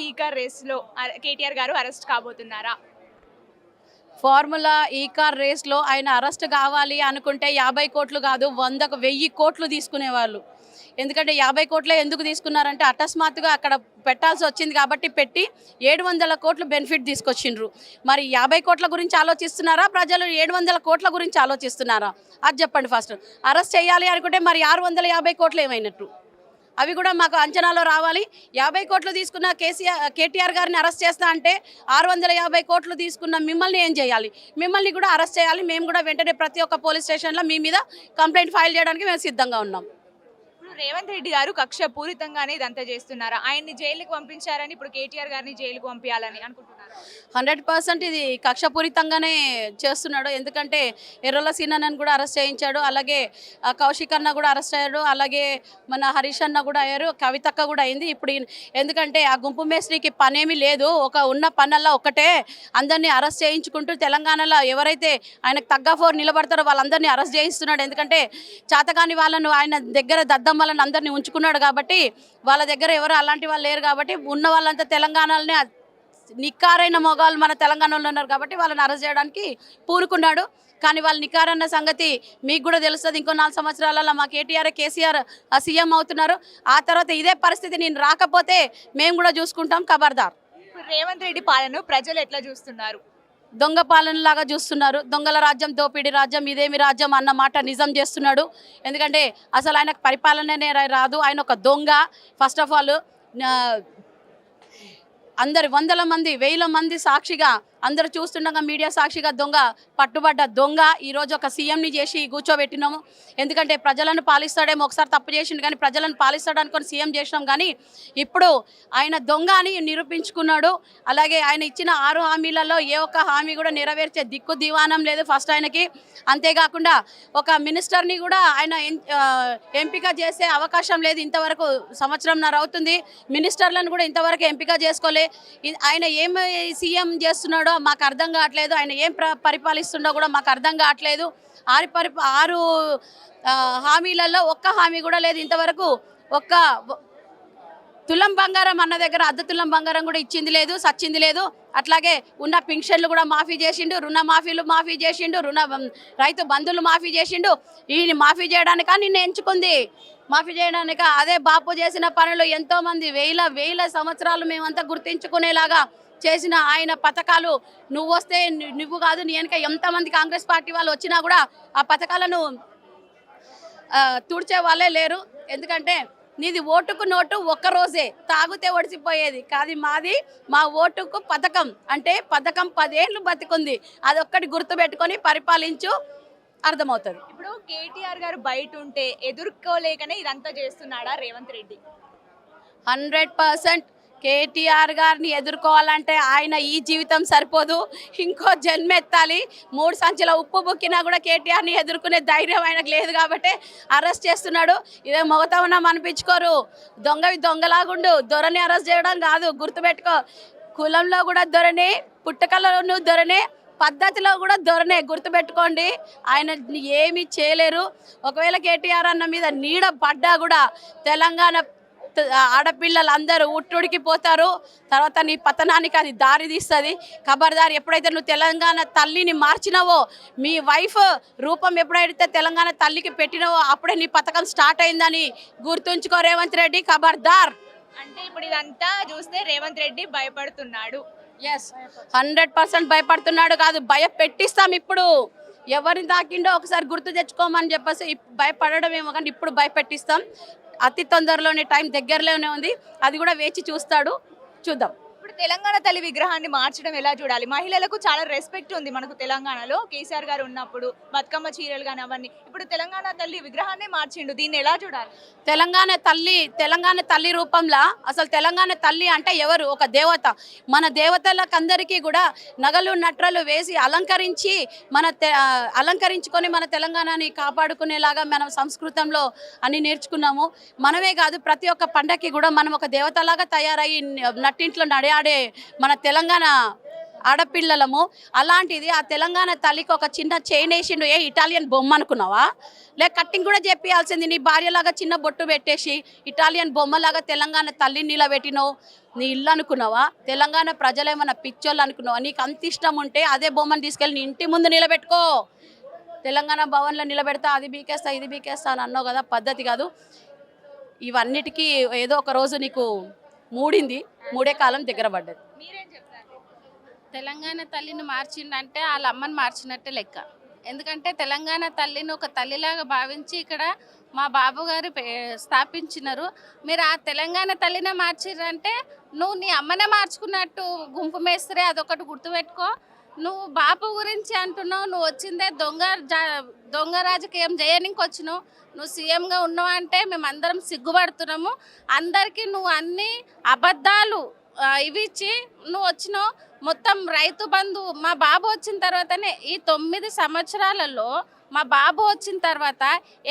ఈ కార్ రేస్లో కేటీఆర్ గారు అరెస్ట్ కాబోతున్నారా? ఫార్ములా ఈ కార్ రేస్లో ఆయన అరెస్ట్ కావాలి అనుకుంటే 50 కోట్లు కాదు 100 కోట్లు తీసుకునేవాళ్ళు. ఎందుకంటే 50 కోట్లే ఎందుకు తీసుకున్నారంటే అకస్మాత్తుగా అక్కడ పెట్టాల్సి వచ్చింది కాబట్టి పెట్టి 700 కోట్లు బెనిఫిట్ తీసుకొచ్చిండ్రు. మరి 50 కోట్ల గురించి ఆలోచిస్తున్నారా, ప్రజలు 700 కోట్ల గురించి ఆలోచిస్తున్నారా? అది చెప్పండి ఫస్ట్. అరెస్ట్ చేయాలి అనుకుంటే మరి 650 కోట్లు ఏమైనట్టు? అవి కూడా మాకు అంచనాలో రావాలి. 50 కోట్లు తీసుకున్న కేటీఆర్ గారిని అరెస్ట్ చేస్తా అంటే 650 కోట్లు తీసుకున్న మిమ్మల్ని ఏం చేయాలి? మిమ్మల్ని కూడా అరెస్ట్ చేయాలి. మేము కూడా వెంటనే ప్రతి ఒక్క పోలీస్ స్టేషన్లో మీ మీద కంప్లైంట్ ఫైల్ చేయడానికి మేము సిద్ధంగా ఉన్నాం. ఇప్పుడు రేవంత్ రెడ్డి గారు కక్ష పూరితంగానే ఇదంతా చేస్తున్నారా? ఆయన్ని జైలుకి పంపించారని ఇప్పుడు కేటీఆర్ గారిని జైలుకు పంపించాలని అనుకుంటున్నారు. 100% ఇది కక్షపూరితంగానే చేస్తున్నాడు. ఎందుకంటే ఎర్రల సీనన్నను కూడా అరెస్ట్ చేయించాడు, అలాగే కౌశిక్ అన్న కూడా అరెస్ట్ అయ్యాడు, అలాగే మన హరీష్ అన్న కూడా అయ్యారు, కవితక్క కూడా అయింది. ఇప్పుడు ఎందుకంటే ఆ గుంపు మేస్త్రికి పనేమీ లేదు, ఉన్న పనల్లా ఒక్కటే అందరినీ అరెస్ట్ చేయించుకుంటూ తెలంగాణలో ఎవరైతే ఆయనకు తగ్గ ఫోర్ నిలబడతారో వాళ్ళందరినీ అరెస్ట్ చేయిస్తున్నాడు. ఎందుకంటే చాతకాని వాళ్ళను ఆయన దగ్గర దద్దమ్మలను అందరినీ ఉంచుకున్నాడు కాబట్టి వాళ్ళ దగ్గర ఎవరు అలాంటి వాళ్ళు లేరు కాబట్టి ఉన్న వాళ్ళంతా తెలంగాణలోనే నిక్కారైన మొగాళ్ళు మన తెలంగాణలో ఉన్నారు కాబట్టి వాళ్ళని అరెస్ట్ చేయడానికి పూనుకున్నాడు. కానీ వాళ్ళు నికారన్న సంగతి మీకు కూడా తెలుస్తుంది. ఇంకో 4 సంవత్సరాలలో మా కేసీఆర్ సీఎం అవుతున్నారు. ఆ తర్వాత ఇదే పరిస్థితి నేను రాకపోతే మేము కూడా చూసుకుంటాం. ఖబర్దార్. రేవంత్ రెడ్డి పాలన ప్రజలు ఎట్లా చూస్తున్నారు? దొంగ పాలనలాగా చూస్తున్నారు. దొంగల రాజ్యం, దోపిడీ రాజ్యం, ఇదేమి రాజ్యం అన్న మాట నిజం చేస్తున్నాడు. ఎందుకంటే అసలు ఆయనకు పరిపాలననే రాదు. ఆయన ఒక దొంగ. ఫస్ట్ ఆఫ్ ఆల్ అందరు 100 మంది 1000 మంది సాక్షిగా అందరూ చూస్తుండగా మీడియా సాక్షిగా పట్టుబడ్డ దొంగ ఈరోజు ఒక సీఎంని చేసి కూర్చోబెట్టినాము. ఎందుకంటే ప్రజలను పాలిస్తాడేమో, ఒకసారి తప్పు చేసిండు కానీ ప్రజలను పాలిస్తాడు అనుకొని సీఎం చేసినాం. కానీ ఇప్పుడు ఆయన దొంగ అని నిరూపించుకున్నాడు. అలాగే ఆయన ఇచ్చిన 6 హామీలలో ఏ ఒక్క హామీ కూడా నెరవేర్చే దిక్కు దివానం లేదు ఫస్ట్ ఆయనకి. అంతేకాకుండా ఒక మినిస్టర్ని కూడా ఆయన ఎంపిక చేసే అవకాశం లేదు. ఇంతవరకు సంవత్సరంన్నర అవుతుంది, మినిస్టర్లను కూడా ఇంతవరకు ఎంపిక చేసుకోలే. ఆయన ఏం సీఎం చేస్తున్నాడో మాకు అర్థం కావట్లేదు. ఆయన ఏం పరిపాలిస్తుండో కూడా మాకు అర్థం కావట్లేదు. 6 హామీలలో ఒక్క హామీ కూడా లేదు ఇంతవరకు. ఒక్క తులం బంగారం అన్న దగ్గర అర్ధ తులం బంగారం కూడా ఇచ్చింది లేదు, సచ్చింది లేదు. అట్లాగే ఉన్న పింఛన్లు కూడా మాఫీ చేసిండు, రుణమాఫీలు మాఫీ చేసిండు, రైతు బంధువులు మాఫీ చేసిండు. ఈయన మాఫీ చేయడానిక నిన్ను ఎంచుకుంది? మాఫీ చేయడానిక? అదే బాపు చేసిన పనులు ఎంతోమంది వేల సంవత్సరాలు మేమంతా గుర్తించుకునేలాగా చేసిన ఆయన పథకాలు నువ్వు వస్తే నువ్వు కాదు నీ వెనక ఎంతమంది కాంగ్రెస్ పార్టీ వాళ్ళు వచ్చినా కూడా ఆ పథకాలను తుడిచే వాళ్ళే లేరు. ఎందుకంటే నీది ఓటుకు నోటు ఒక్కరోజే తాగితే ఒడిసిపోయేది కాదు. మా ఓటుకు పథకం అంటే పథకం 10 ఏళ్ళు బతికుంది. అదొక్కటి గుర్తుపెట్టుకొని పరిపాలించు, అర్థమవుతుంది. ఇప్పుడు కేటీఆర్ గారు బయట ఉంటే ఎదుర్కోలేకనే ఇదంతా చేస్తున్నాడా రేవంత్ రెడ్డి? 100% కేటీఆర్ గారిని ఎదుర్కోవాలంటే ఆయన ఈ జీవితం సరిపోదు, ఇంకో జన్మ ఎత్తాలి. 3 సంచుల ఉప్పు బుక్కినా కూడా కేటీఆర్ని ఎదుర్కొనే ధైర్యం ఆయనకు లేదు కాబట్టి అరెస్ట్ చేస్తున్నాడు. ఇదే మొగతనం అనిపించుకోరు. దొంగలాగుండు. దొరని అరెస్ట్ చేయడం కాదు, గుర్తుపెట్టుకో. కులంలో కూడా దొరనే, పుట్టకలోనూ దొరనే, పద్ధతిలో కూడా దొరనే, గుర్తుపెట్టుకోండి. ఆయన ఏమీ చేయలేరు. ఒకవేళ కేటీఆర్ అన్న మీద నీడ పడ్డా కూడా తెలంగాణ ఆడపిల్లలందరూ ఉట్టుడికిపోతారు. తర్వాత నీ పతనానికి అది దారి తీస్తుంది. ఖబర్దార్. ఎప్పుడైతే నువ్వు తెలంగాణ తల్లిని మార్చినావో, మీ వైఫ్ రూపం ఎప్పుడైతే తెలంగాణ తల్లికి పెట్టినావో అప్పుడే నీ పథకం స్టార్ట్ అయిందని గుర్తుంచుకో రేవంత్ రెడ్డి. ఖబర్దార్. అంటే ఇప్పుడు ఇదంతా చూస్తే రేవంత్ రెడ్డి భయపడుతున్నాడు. ఎస్, 100% భయపడుతున్నాడు కాదు, భయపెట్టిస్తాం. ఇప్పుడు ఎవరిని తాకిండో ఒకసారి గుర్తు తెచ్చుకోమని చెప్పేసి భయపడడం ఏమో కానీ ఇప్పుడు భయపెట్టిస్తాం. అతి తొందరలోనే, టైం దగ్గరలోనే ఉంది. అది కూడా వేచి చూస్తాడు, చూద్దాం. ఇప్పుడు తెలంగాణ తల్లి విగ్రహాన్ని మార్చడం ఎలా చూడాలి? మహిళలకు చాలా రెస్పెక్ట్ ఉంది మనకు తెలంగాణలో. కేసీఆర్ గారు ఉన్నప్పుడు బతుకమ్మ చీరలు కానీ అవన్నీ. ఇప్పుడు తెలంగాణ తల్లి విగ్రహాన్ని మార్చిండు, దీన్ని ఎలా చూడాలి? తెలంగాణ తల్లి రూపంలో అసలు తెలంగాణ తల్లి అంటే ఎవరు? ఒక దేవత. మన దేవతలకందరికీ కూడా నగలు నట్రలు వేసి అలంకరించుకొని మన తెలంగాణని కాపాడుకునేలాగా మనం సంస్కృతంలో అన్ని నేర్చుకున్నాము. మనమే కాదు, ప్రతి ఒక్క పండగకి కూడా మనం ఒక దేవతలాగా తయారయ్యి నట్టింట్లో నడియాడే మన తెలంగాణ ఆడపిల్లలము. అలాంటిది ఆ తెలంగాణ తల్లికి ఒక చిన్న చైన్ వేసిండు. ఇటాలియన్ బొమ్మ అనుకున్నావా? లేక కట్టింగ్ కూడా చెప్పాల్సింది. నీ భార్యలాగా చిన్న బొట్టు పెట్టేసి ఇటాలియన్ బొమ్మలాగా తెలంగాణ తల్లిని నిలబెట్టినావు. నీ ఇల్లు అనుకున్నావా? తెలంగాణ ప్రజలేమన్నా పిచ్చోళ్ళు అనుకున్నావా? నీకు అంత ఇష్టం ఉంటే అదే బొమ్మను తీసుకెళ్ళి నీ ఇంటి ముందు నిలబెట్టుకో. తెలంగాణ భవన్లో నిలబెడతా, అది బీకేస్తా ఇది బీకేస్తా అని అన్నావు కదా, పద్ధతి కాదు. ఇవన్నిటికీ ఏదో ఒక రోజు నీకు మూడే కాలం దగ్గర పడ్డది. మీరేం చెప్తారు? తెలంగాణ తల్లిని మార్చిండంటే వాళ్ళ అమ్మని మార్చినట్టే లెక్క. ఎందుకంటే తెలంగాణ తల్లిని ఒక తల్లిలాగా భావించి ఇక్కడ మా బాబు గారు స్థాపించినారు. మీరు ఆ తెలంగాణ తల్లినే మార్చిరంటే నువ్వు నీ అమ్మనే మార్చుకున్నట్టు గుంపు మేస్త్రి. అదొకటి గుర్తుపెట్టుకో. నువ్వు బాపు గురించి అంటున్నావు, నువ్వు వచ్చిందే దొంగ రాజకీయం చేయడానికి వచ్చినావు. నువ్వు సీఎంగా ఉన్నావు అంటే మేమందరం సిగ్గుపడుతున్నాము. అందరికీ నువ్వు అన్ని అబద్ధాలు ఇవి ఇచ్చి నువ్వు వచ్చినావు. మొత్తం రైతు బంధు మా బాబు వచ్చిన తర్వాతనే ఈ 9 సంవత్సరాలలో మా బాబు వచ్చిన తర్వాత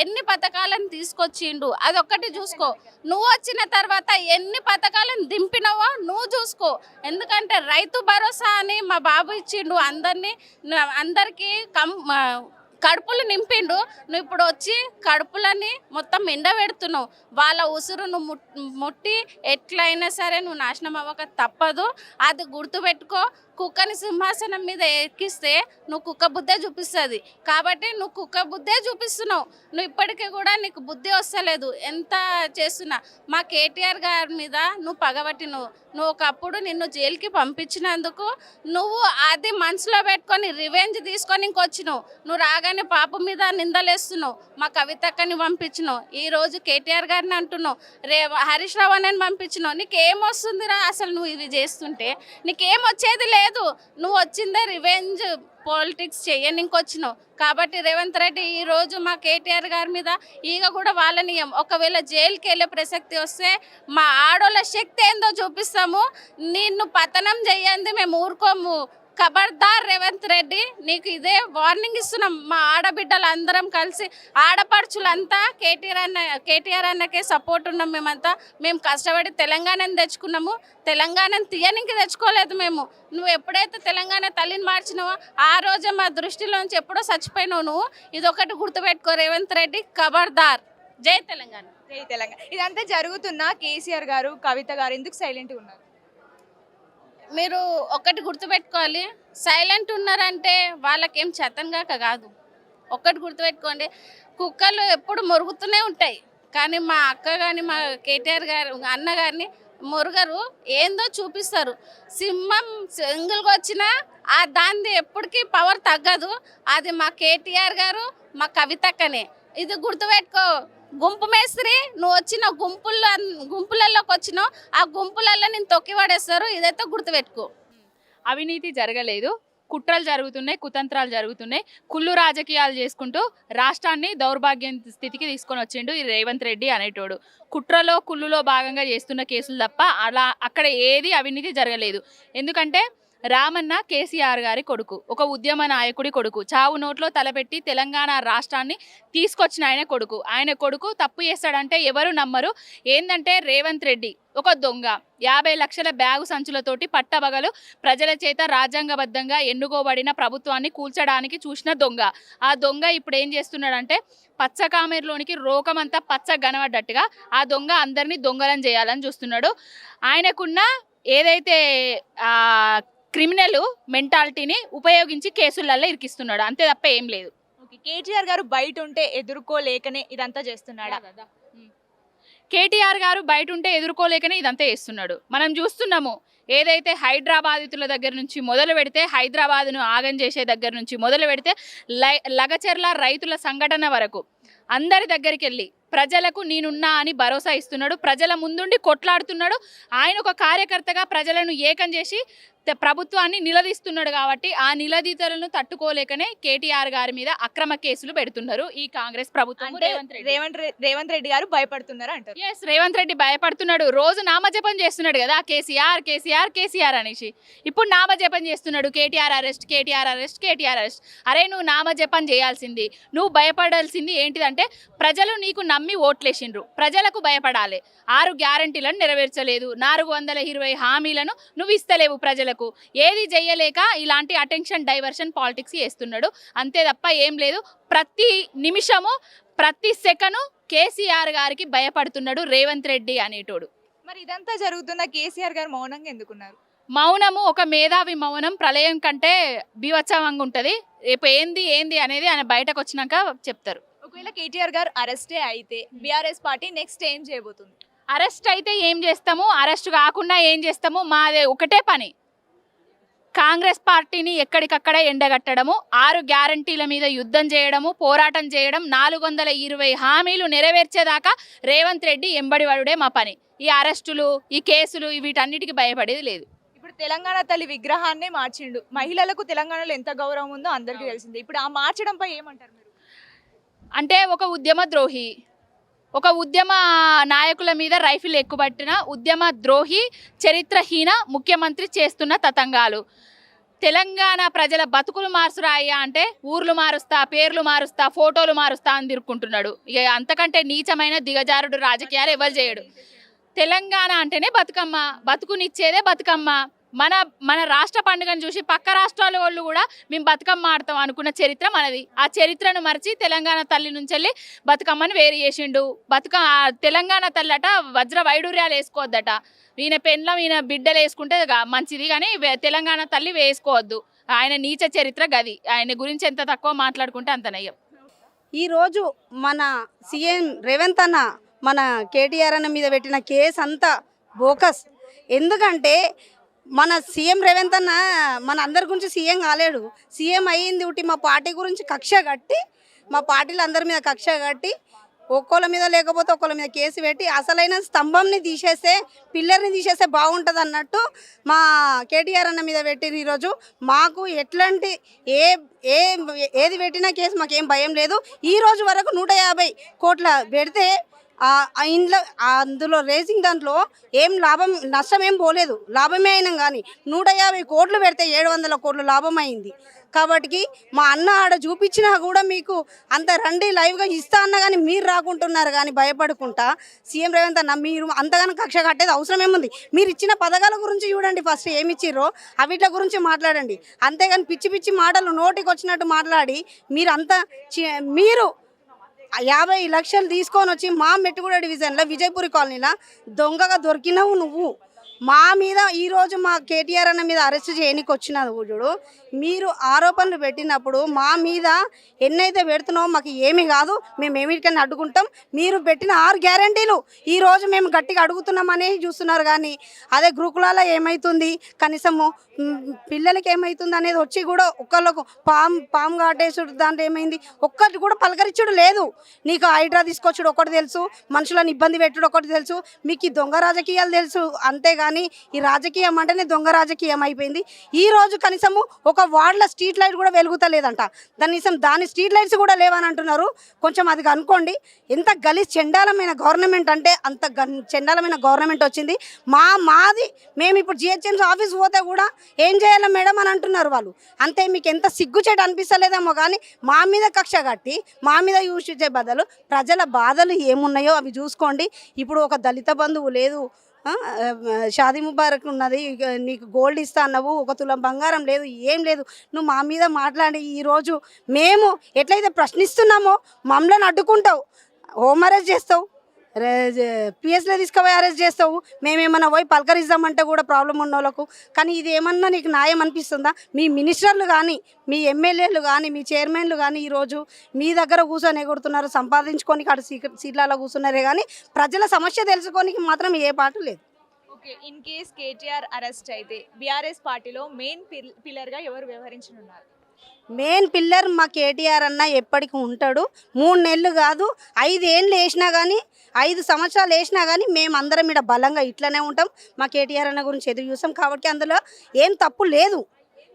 ఎన్ని పథకాలను తీసుకొచ్చిండు అదొక్కటి చూసుకో. నువ్వు వచ్చిన తర్వాత ఎన్ని పథకాలను దింపినావో నువ్వు చూసుకో. ఎందుకంటే రైతు భరోసా అని మా బాబు ఇచ్చిండు. అందరికీ కడుపులు నింపిండు. నువ్వు ఇప్పుడు వచ్చి కడుపులని మొత్తం ఎండబెడుతున్నావు. వాళ్ళ ఉసురు నువ్వు ముట్టి ఎట్లయినా సరే నువ్వు నాశనం అవ్వక తప్పదు. అది గుర్తుపెట్టుకో. కుక్కని సింహాసనం మీద ఎక్కిస్తే నువ్వు కుక్క బుద్ధే చూపిస్తుంది. కాబట్టి నువ్వు కుక్క బుద్ధే చూపిస్తున్నావు. నువ్వు ఇప్పటికీ కూడా నీకు బుద్ధి వస్తలేదు. ఎంత చేస్తున్నా మా కేటీఆర్ గారి మీద నువ్వు పగబట్టినవు. నువ్వు ఒకప్పుడు నిన్ను జైలుకి పంపించినందుకు నువ్వు అది మనసులో పెట్టుకొని రివెంజ్ తీసుకొని ఇంకొచ్చినావు. నువ్వు రాగానే పాప మీద నిందలేస్తున్నావు. మా కవితక్కని పంపించినావు. ఈరోజు కేటీఆర్ గారిని అంటున్నావు. హరీష్ రావు అని పంపించినావు. నీకేమొస్తుందిరా అసలు నువ్వు ఇవి చేస్తుంటే? నీకేం వచ్చేది లేదు. నువ్వు వచ్చిందే రివెంజ్ పాలిటిక్స్ చేయడానికి వచ్చినావు. కాబట్టి రేవంత్ రెడ్డి ఈరోజు మా కేటీఆర్ గారి మీద ఈగ కూడా వాళ్ళనియం. ఒకవేళ జైలుకి వెళ్ళే ప్రసక్తి వస్తే మా ఆడోళ్ళ శక్తి ఏందో చూపిస్తాము. నిన్ను పతనం చేయండి మేము ఊరుకోము. ఖబర్దార్ రేవంత్ రెడ్డి, నీకు ఇదే వార్నింగ్ ఇస్తున్నాం. మా ఆడబిడ్డలు అందరం కలిసి ఆడపడుచులంతా కేటీఆర్ అన్నకే సపోర్ట్ ఉన్నాం. మేము కష్టపడి తెలంగాణని తెచ్చుకున్నాము. తెలంగాణను తీయనికి తెచ్చుకోలేదు మేము. నువ్వు ఎప్పుడైతే తెలంగాణ తల్లిని మార్చినావో ఆ రోజే మా దృష్టిలోంచి ఎప్పుడో చచ్చిపోయినావు నువ్వు. ఇదొకటి గుర్తుపెట్టుకో రేవంత్ రెడ్డి, ఖబర్దార్. జై తెలంగాణ. జై తెలంగాణ. ఇదంతా జరుగుతున్నా కేసీఆర్ గారు, కవిత గారు ఎందుకు సైలెంట్గా ఉన్నారు? మీరు ఒకటి గుర్తుపెట్టుకోవాలి. సైలెంట్ ఉన్నారంటే వాళ్ళకేం చేతనగాక కాదు. ఒక్కటి గుర్తుపెట్టుకోండి, కుక్కలు ఎప్పుడు మొరుగుతూనే ఉంటాయి. కానీ మా అక్క కానీ మా కేటీఆర్ గారు అన్నగారిని మురుగరు. ఏందో చూపిస్తారు. సింహం సింగిల్గా వచ్చినా ఆ దాన్ని ఎప్పటికీ పవర్ తగ్గదు. అది మా కేటీఆర్ గారు, మా కవితక్కనే. ఇది గుర్తుపెట్టుకో. గుంపు మేస్త్రి, నువ్వు వచ్చిన గుంపులలోకి వచ్చినావు. ఆ గుంపులలో నేను తొక్కి పడేస్తారు. ఇదైతే గుర్తుపెట్టుకో. అవినీతి జరగలేదు, కుట్రలు జరుగుతున్నాయి, కుతంత్రాలు జరుగుతున్నాయి. కుళ్ళు రాజకీయాలు చేసుకుంటూ రాష్ట్రాన్ని దౌర్భాగ్యం స్థితికి తీసుకొని వచ్చిండు ఈ రేవంత్ రెడ్డి అనేటోడు. కుట్రలో కుళ్ళులో భాగంగా చేస్తున్న కేసులు తప్ప అలా అక్కడ ఏది అవినీతి జరగలేదు. ఎందుకంటే రామన్న కేసీఆర్ గారి కొడుకు, ఒక ఉద్యమ నాయకుడి కొడుకు, చావు నోట్లో తలపెట్టి తెలంగాణ రాష్ట్రాన్ని తీసుకొచ్చిన ఆయన కొడుకు తప్పు చేస్తాడంటే ఎవరు నమ్మరు. ఏందంటే రేవంత్ రెడ్డి ఒక దొంగ. 50 లక్షల బ్యాగు సంచులతోటి పట్టబగలు ప్రజల చేత రాజ్యాంగబద్ధంగా ఎన్నుకోబడిన ప్రభుత్వాన్ని కూల్చడానికి చూసిన దొంగ. ఆ దొంగ ఇప్పుడు ఏం చేస్తున్నాడంటే పచ్చకామెరులోనికి రోకమంతా పచ్చ గనబడ్డట్టుగా ఆ దొంగ అందరినీ దొంగలం చేయాలని చూస్తున్నాడు. ఆయనకున్న ఏదైతే క్రిమినల్ మెంటాలిటీని ఉపయోగించి కేసులలో ఇరికిస్తున్నాడు, అంతే తప్ప ఏం లేదు. ఓకే, కేటీఆర్ గారు బయట ఉంటే ఎదుర్కోలేకనే ఇదంతా చేస్తున్నాడా? కేటీఆర్ గారు బయట ఉంటే ఎదుర్కోలేకనే ఇదంతా చేస్తున్నాడు. మనం చూస్తున్నాము. ఏదైతే హైదరాబాదితుల దగ్గర నుంచి మొదలు పెడితే, హైదరాబాద్ను ఆగం చేసే దగ్గర నుంచి మొదలు పెడితే, లగచర్ల రైతుల సంఘటన వరకు అందరి దగ్గరికి వెళ్ళి ప్రజలకు నేనున్నా అని భరోసా ఇస్తున్నాడు. ప్రజల ముందుండి కొట్లాడుతున్నాడు. ఆయన ఒక కార్యకర్తగా ప్రజలను ఏకం చేసి ప్రభుత్వాన్ని నిలదీస్తున్నాడు. కాబట్టి ఆ నిలదీతలను తట్టుకోలేకనే కేటీఆర్ గారి మీద అక్రమ కేసులు పెడుతున్నారు ఈ కాంగ్రెస్ ప్రభుత్వం. రేవంత్ రెడ్డి గారు భయపడుతున్నారు అంటారు. ఎస్, రేవంత్ రెడ్డి భయపడుతున్నాడు. రోజు నామజపం చేస్తున్నాడు కదా, కేసీఆర్ కేసీఆర్ కేసీఆర్ అనేసి. ఇప్పుడు నామజపం చేస్తున్నాడు, KTR arrest KTR arrest KTR arrest. అరే, నువ్వు నామజపం చేయాల్సింది, నువ్వు భయపడాల్సింది ఏంటిదంటే ప్రజలు నీకు నమ్మి ఓట్లేసిండ్రు. ప్రజలకు భయపడాలి. 6 గ్యారంటీలను నెరవేర్చలేదు, 420 హామీలను నువ్వు ఇస్తలేవు ప్రజలకు. ఏది చెయ్యలేక ఇలాంటి అటెన్షన్ డైవర్షన్ పాలిటిక్స్ చేస్తున్నాడు, అంతే తప్ప ఏం లేదు. ప్రతి నిమిషము ప్రతి సెకను కేసీఆర్ గారికి భయపడుతున్నాడు రేవంత్ రెడ్డి అనేటోడు. మరి ఇదంతా జరుగుతున్న కేసీఆర్ గారు మౌనంగా ఎందుకున్నారు? మౌనము ఒక మేధావి మౌనం ప్రళయం కంటే బీభత్సవంగా ఉంటుంది. రేపు ఏంది అనేది ఆయన బయటకు వచ్చినాక చెప్తారు. ఒకవేళ కేటీఆర్ గారు అరెస్టే అయితే బీఆర్ఎస్ పార్టీ నెక్స్ట్ ఏం చేయబోతుంది? అరెస్ట్ అయితే ఏం చేస్తాము, అరెస్ట్ కాకుండా ఏం చేస్తాము, మాదే ఒకటే పని, కాంగ్రెస్ పార్టీని ఎక్కడికక్కడే ఎండగట్టడము, 6 గ్యారంటీల మీద యుద్ధం చేయడము, పోరాటం చేయడం, 420 హామీలు నెరవేర్చేదాకా రేవంత్ రెడ్డి ఎంబడివాడుడే మా పని. ఈ అరెస్టులు, ఈ కేసులు, వీటన్నిటికీ భయపడేది లేదు. ఇప్పుడు తెలంగాణ తల్లి విగ్రహాన్నే మార్చిండు. మహిళలకు తెలంగాణలో ఎంత గౌరవం ఉందో అందరికీ తెలిసిందే. ఇప్పుడు ఆ మార్చడంపై ఏమంటారు మీరు? అంటే ఒక ఉద్యమ ద్రోహి, ఒక ఉద్యమ నాయకుల మీద రైఫిల్ ఎక్కుబట్టిన ఉద్యమ ద్రోహి, చరిత్రహీన ముఖ్యమంత్రి చేస్తున్న తతంగాలు. తెలంగాణ ప్రజల బతుకులు మార్చురాయ్యా అంటే ఊర్లు మారుస్తా, పేర్లు మారుస్తా, ఫోటోలు మారుస్తా అని తిరుక్కుంటున్నాడు. ఇక అంతకంటే నీచమైన దిగజారుడు రాజకీయాలు ఎవరు చేయడు. తెలంగాణ అంటేనే బతుకమ్మ, బతుకునిచ్చేదే బతుకమ్మ. మన రాష్ట్ర పండుగను చూసి పక్క రాష్ట్రాల వాళ్ళు కూడా మేము బతుకమ్మ ఆడతాం అనుకున్న చరిత్ర మనది. ఆ చరిత్రను మరిచి తెలంగాణ తల్లి నుంచి వెళ్ళి బతుకమ్మని వేరు చేసిండు. తెలంగాణ తల్లట వజ్ర వైడూర్యాలు వేసుకోవద్దట. ఈయన పెండ్లం ఈయన బిడ్డలు వేసుకుంటే మంచిది, కానీ తెలంగాణ తల్లి వేసుకోవద్దు. ఆయన నీచ చరిత్ర గది. ఆయన గురించి ఎంత తక్కువ మాట్లాడుకుంటే అంత నయ్యం. ఈరోజు మన సీఎం రేవంత్ అన్న మన కేటీఆర్ అన్న మీద పెట్టిన కేసు అంతా బోకస్. ఎందుకంటే మన సీఎం రేవంత్ అన్న మన అందరి గురించి సీఎం కాలేడు. సీఎం అయ్యింది ఒకటి మా పార్టీ గురించి కక్ష కట్టి, మా పార్టీలు అందరి మీద కక్ష కట్టి, ఒక్కోళ్ళ మీద లేకపోతే ఒక్కోళ్ళ మీద కేసు పెట్టి అసలైన స్తంభంని తీసేస్తే, పిల్లర్ని తీసేస్తే బాగుంటుంది అన్నట్టు మా కేటీఆర్ అన్న మీద పెట్టిరు. ఈరోజు మాకు ఎట్లాంటి ఏది పెట్టినా కేసు మాకేం భయం లేదు. ఈ రోజు వరకు 150 కోట్ల పెడితే ఇంట్లో అందులో రేసింగ్ దాంట్లో ఏం లాభం నష్టం ఏం పోలేదు, లాభమే అయినా. కానీ 150 కోట్లు పెడితే 700 కోట్లు లాభం అయింది. కాబట్టి మా అన్న ఆడ చూపించినా కూడా మీకు అంత రండి లైవ్గా ఇస్తా అన్న కానీ మీరు రాకుంటున్నారు. కానీ భయపడుకుంటా సీఎం రేవంత్ అన్న మీరు అంతగానో కక్ష కట్టేది అవసరం ఏముంది? మీరు ఇచ్చిన పథకాల గురించి చూడండి, ఫస్ట్ ఏమి ఇచ్చిర్రో అవిట్ల గురించి మాట్లాడండి. అంతేగాని పిచ్చి పిచ్చి మాటలు నోటికి వచ్చినట్టు మాట్లాడి మీరు 50 లక్షలు తీసుకొని వచ్చి మా మెట్టుగూడ డివిజన్లో విజయపురి కాలనీలో దొంగగా దొరికినావు నువ్వు. మా మీద ఈరోజు మా కేటీఆర్ అన్న మీద అరెస్ట్ చేయడానికి వచ్చిన చూడు, మీరు ఆరోపణలు పెట్టినప్పుడు మా మీద ఎన్నైతే పెడుతున్నావో మాకు ఏమీ కాదు, మేము ఏమిటికన్నా అడ్డుకుంటాం. మీరు పెట్టిన 6 గ్యారంటీలు ఈరోజు మేము గట్టిగా అడుగుతున్నామని చూస్తున్నారు. కానీ అదే గురుకులాల ఏమవుతుంది, కనీసము పిల్లలకి ఏమవుతుంది అనేది వచ్చి కూడా ఒక్కళ్ళకు పాము కాటేసుడు దాంట్లో ఏమైంది ఒక్కటి కూడా పలకరించుడు లేదు. నీకు హైడ్రా తీసుకొచ్చుడు ఒకటి తెలుసు, మనుషులను ఇబ్బంది పెట్టుడు ఒకటి తెలుసు, మీకు ఈ దొంగ రాజకీయాలు తెలుసు. అంతేగాని ఈ రాజకీయం అంటేనే దొంగ రాజకీయం అయిపోయింది. ఈ రోజు కనీసము ఒక వార్డులో స్ట్రీట్ లైట్ కూడా వెలుగుతలేదంట, కనీసం దాని స్ట్రీట్ లైట్స్ కూడా లేవని అంటున్నారు. కొంచెం అది అనుకోండి. ఎంత గలీజ్ చెండాలమైన గవర్నమెంట్ అంటే అంత చెండాలమైన గవర్నమెంట్ వచ్చింది. మాది మేము ఇప్పుడు జిహెచ్ఎంసీ ఆఫీస్ పోతే కూడా ఏం చేయాలి మేడం అని అంటున్నారు వాళ్ళు. అంతే మీకు ఎంత సిగ్గుచేట అనిపిస్తలేదేమో కానీ మా మీద కక్ష కట్టి మా మీద యూజ్ బదులు ప్రజల బాధలు ఏమున్నాయో అవి చూసుకోండి. ఇప్పుడు ఒక దళిత బంధువు లేదు, షాదీ ముబారక్ ఉన్నది, నీకు గోల్డ్ ఇస్తా అన్నావు, 1 తులం బంగారం లేదు, ఏం లేదు. నువ్వు మా మీద మాట్లాడి ఈరోజు మేము ఎట్లయితే ప్రశ్నిస్తున్నామో మమ్మల్ని అడ్డుకుంటావు, హోమ్ అరెస్ట్ చేస్తావు, పిఎస్లో తీసుకుపోయి అరెస్ట్ చేస్తావు. మేమేమన్నా పోయి పలకరిద్దామంటే కూడా ప్రాబ్లం ఉన్న వాళ్ళకు. కానీ ఇది ఏమన్నా నీకు న్యాయం అనిపిస్తుందా? మీ మినిస్టర్లు కానీ, మీ ఎమ్మెల్యేలు కానీ, మీ చైర్మన్లు కానీ ఈరోజు మీ దగ్గర కూర్చొని ఎగురుతున్నారు, సంపాదించుకొని అక్కడ సీట్లలో కూర్చున్నారే కానీ ప్రజల సమస్య తెలుసుకోనికి మాత్రం ఏ పాటు లేదు. Okay, in case KTR arrest అయితే బీఆర్ఎస్ పార్టీలో మెయిన్ పిల్లర్గా ఎవరు వ్యవహరించనున్నారు? మెయిన్ పిల్లర్ మా కేటీఆర్ అన్న ఎప్పటికీ ఉంటాడు. 3 నెలలు కాదు 5 ఏళ్ళు వేసినా కానీ, 5 సంవత్సరాలు వేసినా కానీ మేమందరం ఇక్కడ బలంగా ఇట్లనే ఉంటాం. మా కేటీఆర్ అన్న గురించి ఎదురు చూసాం కాబట్టి అందులో ఏం తప్పు లేదు.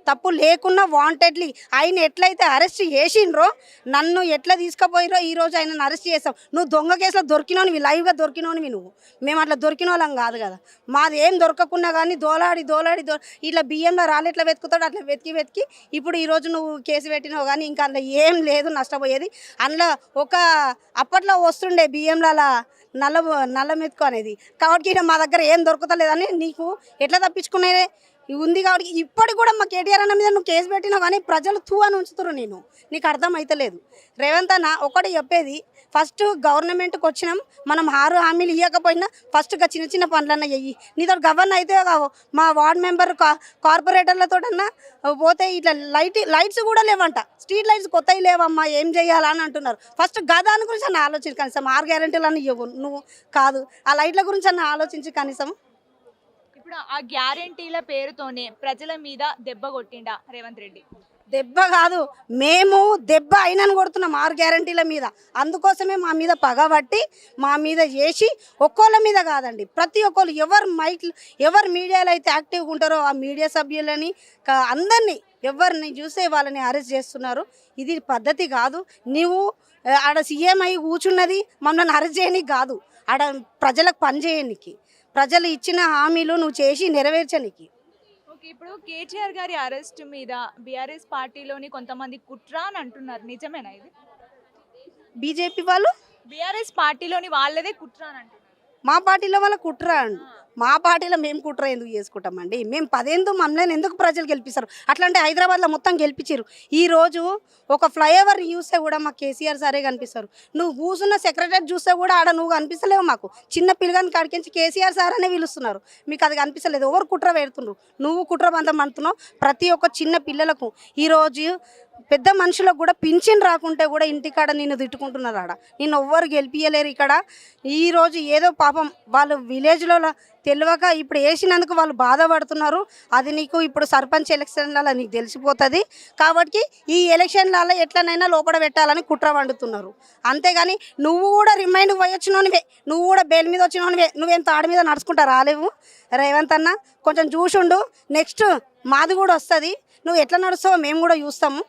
తప్పు లేకున్నా వాంటెడ్లీ ఆయన ఎట్లయితే అరెస్ట్ చేసిండ్రో నన్ను ఎట్లా తీసుకుపోయిరో ఈరోజు ఆయనను అరెస్ట్ చేస్తాం. నువ్వు దొంగ కేసులో దొరికినోనివి, లైవ్గా దొరికినోనివి నువ్వు. మేము అట్లా దొరికిన వాళ్ళం కాదు కదా. మాది ఏం దొరకకున్నా కానీ దోలాడి ఇట్లా బియ్యంలో రాళ్ళు ఎట్లా వెతుకుతాడు అట్లా వెతికి ఇప్పుడు ఈరోజు నువ్వు కేసు పెట్టినావు. కానీ ఇంకా అందులో ఏం లేదు నష్టపోయేది. అందులో అప్పట్లో వస్తుండే బియ్యంలో అలా నల్ల మెతుకు అనేది. కాబట్టి మా దగ్గర ఏం దొరుకుతలేదని నీకు ఎట్లా తప్పించుకునేదే ఉంది. కాబట్టి ఇప్పటికి కూడా మా కేటీఆర్ అన్న మీద నువ్వు కేసు పెట్టినావు కానీ ప్రజలు తూ అని ఉంచుతున్నారు. నీకు అర్థం అవుతలేదు. రేవంత్ అన్న ఒకటి చెప్పేది, ఫస్ట్ గవర్నమెంట్కి వచ్చినాం మనం 6 హామీలు ఇవ్వకపోయినా ఫస్ట్గా చిన్న పనులన్నా చెయ్యి. నీతో గవర్న అయితే కావు. మా వార్డ్ మెంబర్ కార్పొరేటర్లతోటన్నా పోతే ఇట్లా లైట్స్ కూడా లేవంట. స్ట్రీట్ లైట్స్ కొత్తవి లేవమ్మా, ఏం చేయాలని అంటున్నారు. ఫస్ట్ గదాని గురించి అన్న ఆలోచించి కనీసం 6 గ్యారెంటీలు ఇవ్వవు నువ్వు కాదు. ఆ లైట్ల గురించి అన్న ఆలోచించి కనీసం. ఇప్పుడు ఆ గ్యారెంటీల పేరుతోనే ప్రజల మీద దెబ్బ కొట్టిండా రేవంత్ రెడ్డి? దెబ్బ కాదు, మేము దెబ్బ అయినని కొడుతున్నాం 6 గ్యారెంటీల మీద. అందుకోసమే మా మీద పగబట్టి మా మీద చేసి ఒక్కోళ్ళ మీద కాదండి, ప్రతి ఒక్కళ్ళు ఎవరు మీడియాలో అయితే యాక్టివ్గా ఉంటారో ఆ మీడియా సభ్యులని అందరినీ ఎవరిని చూసే వాళ్ళని అరెస్ట్ చేస్తున్నారు. ఇది పద్ధతి కాదు. నువ్వు ఆడ సీఎం అయి కూర్చున్నది మమ్మల్ని అరెస్ట్ చేయడానికి కాదు, ఆడ ప్రజలకు పని చేయడానికి, ప్రజలు ఇచ్చిన హామీలు నువ్వు చేసి నెరవేర్చడానికి. ఓకే, ఇప్పుడు కేటీఆర్ గారి అరెస్ట్ మీద బీఆర్ఎస్ పార్టీలోని కొంతమంది కుట్ర అని అంటున్నారు, నిజమేనా ఇది? బీజేపీ వాళ్ళు బీఆర్ఎస్ పార్టీలోని వాళ్ళదే కుట్ర అని అంటున్నారు. మా పార్టీలో వాళ్ళ కుట్ర అండి. మా పార్టీలో మేము కుట్ర ఎందుకు చేసుకుంటామండి? మేము 10 మమ్మల్ని ఎందుకు ప్రజలు గెలిపిస్తారు? అట్లాంటి హైదరాబాద్లో మొత్తం గెలిపించారు. ఈరోజు ఒక ఫ్లైఓవర్ చూస్తే కూడా మాకు కేసీఆర్ సారే కనిపిస్తారు. నువ్వు కూర్చున్న సెక్రటరీ చూస్తే కూడా ఆడ నువ్వు కనిపిస్తలేవు. మాకు చిన్న పిల్లగాని కాడికించి కేసీఆర్ సార్ అనే పిలుస్తున్నారు. మీకు అది కనిపిస్తలేదు. ఎవరు కుట్ర పెడుతున్నారు? నువ్వు కుట్ర బంధం అంటున్నావు. ప్రతి ఒక్క చిన్న పిల్లలకు ఈరోజు పెద్ద మనుషులకు కూడా పింఛన్ రాకుంటే కూడా ఇంటికాడ నిన్ను తిట్టుకుంటున్నారు. ఆడ నిన్ను ఎవ్వరు గెలిపియలేరు. ఇక్కడ ఈరోజు ఏదో పాపం వాళ్ళు విలేజ్లో తెలియక ఇప్పుడు వేసినందుకు వాళ్ళు బాధపడుతున్నారు. అది నీకు ఇప్పుడు సర్పంచ్ ఎలక్షన్లలో నీకు తెలిసిపోతుంది. కాబట్టి ఈ ఎలక్షన్లలో ఎట్లనైనా లోపల పెట్టాలని కుట్ర వండుతున్నారు. అంతేగాని నువ్వు కూడా రిమైండ్కి పోయి వచ్చినోనివే, నువ్వు కూడా బెయిల్ మీద వచ్చినోనివే. నువ్వేం తాడి మీద నడుచుకుంటా రాలేవు. రేవంత్ అన్న కొంచెం చూసుండు, నెక్స్ట్ మాది కూడా వస్తుంది. నువ్వు ఎట్లా నడుస్తావో మేము కూడా చూస్తాము.